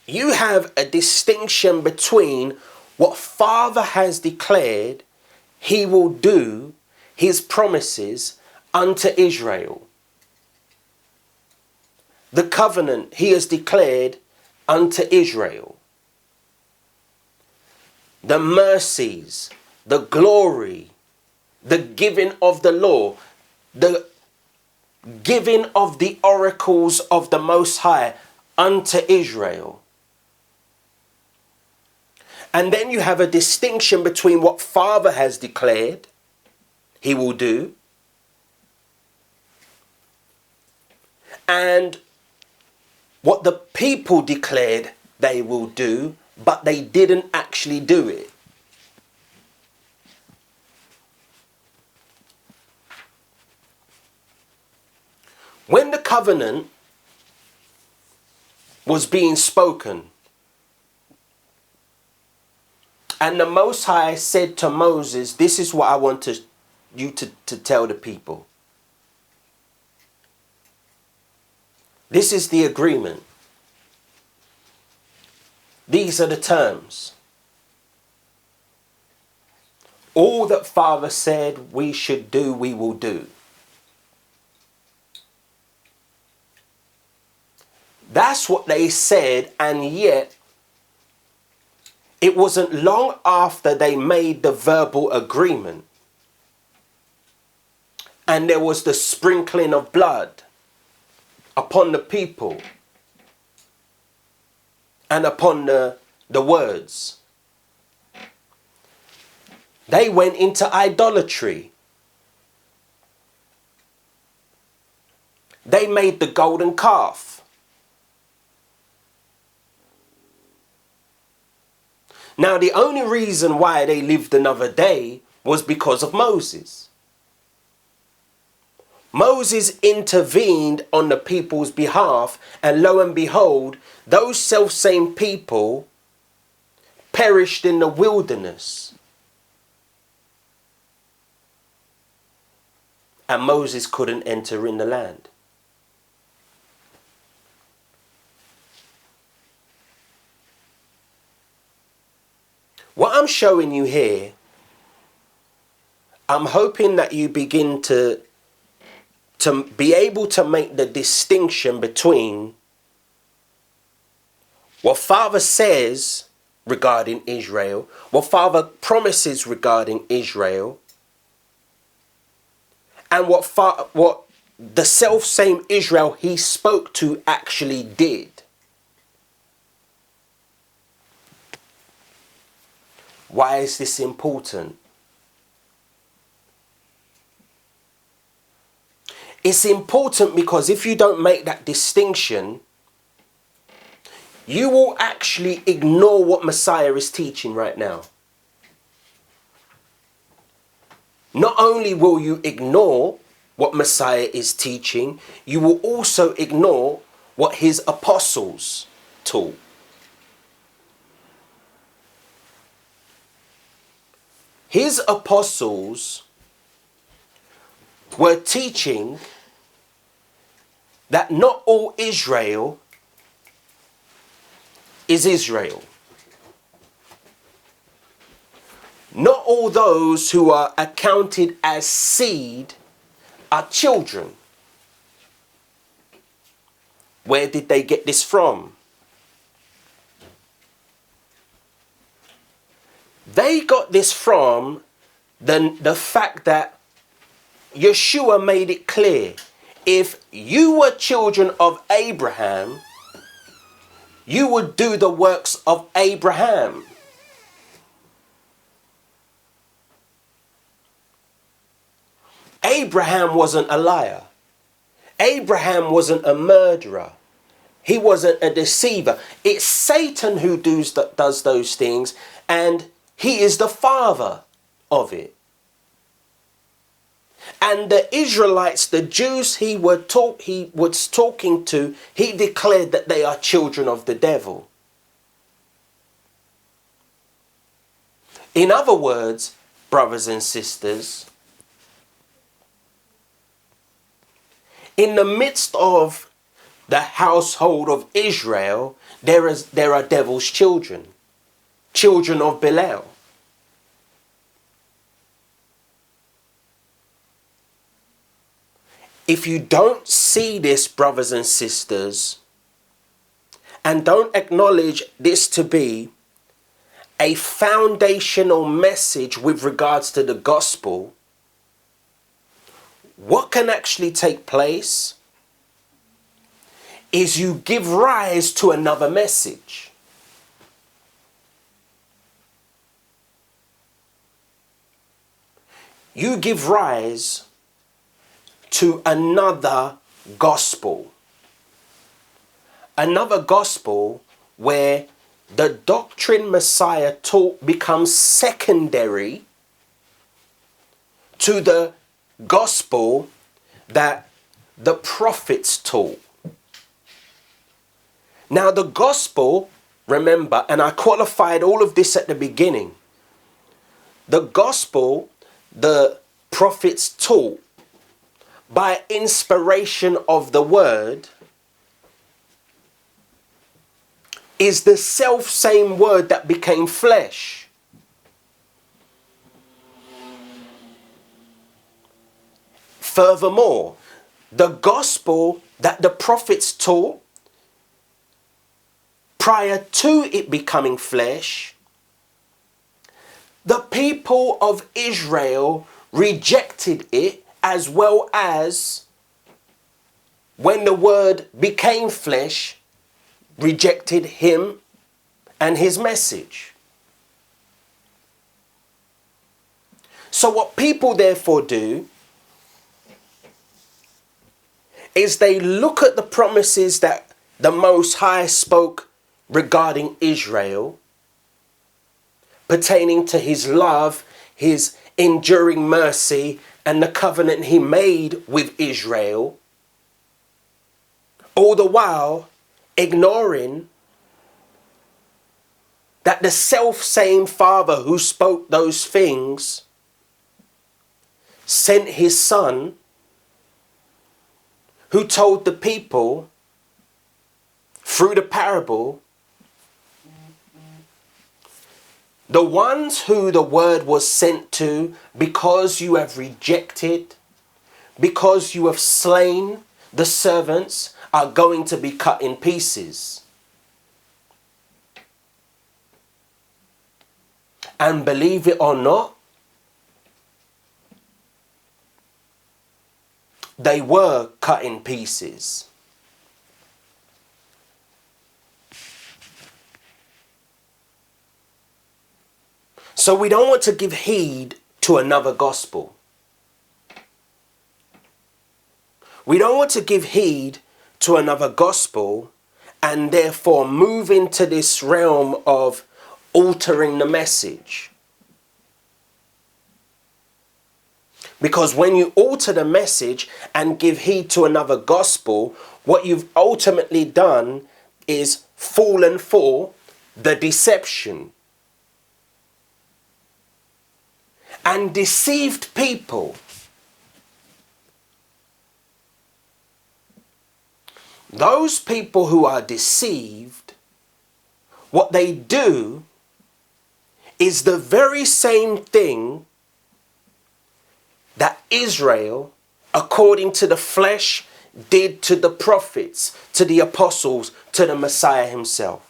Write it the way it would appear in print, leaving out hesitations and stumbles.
you have a distinction between what Father has declared he will do, his promises unto Israel. The covenant he has declared unto Israel. The mercies, the glory, the giving of the law, the giving of the oracles of the Most High unto Israel. And then you have a distinction between what Father has declared he will do and what the people declared they will do, but they didn't actually do it. When the covenant was being spoken, and the Most High said to Moses, this is what I want you to tell the people. This is the agreement. These are the terms. All that Father said we should do, we will do. That's what they said, and yet it wasn't long after they made the verbal agreement and there was the sprinkling of blood upon the people and upon the words. They went into idolatry. They made the golden calf. Now, the only reason why they lived another day was because of Moses. Moses intervened on the people's behalf, and lo and behold, those self-same people perished in the wilderness. And Moses couldn't enter in the land. What I'm showing you here, I'm hoping that you begin to be able to make the distinction between what Father says regarding Israel, what Father promises regarding Israel, and what the self-same Israel he spoke to actually did. Why is this important? It's important because if you don't make that distinction, you will actually ignore what Messiah is teaching right now. Not only will you ignore what Messiah is teaching, you will also ignore what his apostles taught. His apostles were teaching that not all Israel is Israel. Not all those who are accounted as seed are children. Where did they get this from? They got this from the fact that Yeshua made it clear, if you were children of Abraham, you would do the works of Abraham. Abraham wasn't a liar. Abraham wasn't a murderer. He wasn't a deceiver. It's Satan who does those things, and he is the father of it. And the Israelites, the Jews he was talking to, he declared that they are children of the devil. In other words, brothers and sisters, in the midst of the household of Israel, there are devil's children, children of Belial. If you don't see this, brothers and sisters, and don't acknowledge this to be a foundational message with regards to the gospel, what can actually take place is you give rise to another message. You give rise to another gospel. Another gospel where the doctrine Messiah taught becomes secondary to the gospel that the prophets taught. Now the gospel, remember, and I qualified all of this at the beginning, the gospel the prophets taught by inspiration of the word is the self-same word that became flesh. Furthermore, the gospel that the prophets taught prior to it becoming flesh, the people of Israel rejected it, as well as when the word became flesh, rejected him and his message. So what people therefore do is they look at the promises that the Most High spoke regarding Israel, pertaining to his love, his enduring mercy, and the covenant he made with Israel, all the while ignoring that the self-same Father who spoke those things sent his Son, who told the people through the parable, the ones who the word was sent to, because you have rejected, because you have slain the servants, are going to be cut in pieces. And believe it or not, they were cut in pieces. So we don't want to give heed to another gospel. We don't want to give heed to another gospel and therefore move into this realm of altering the message. Because when you alter the message and give heed to another gospel, what you've ultimately done is fallen for the deception and deceived people. Those people who are deceived, what they do is the very same thing that Israel, according to the flesh, did to the prophets, to the apostles, to the Messiah himself.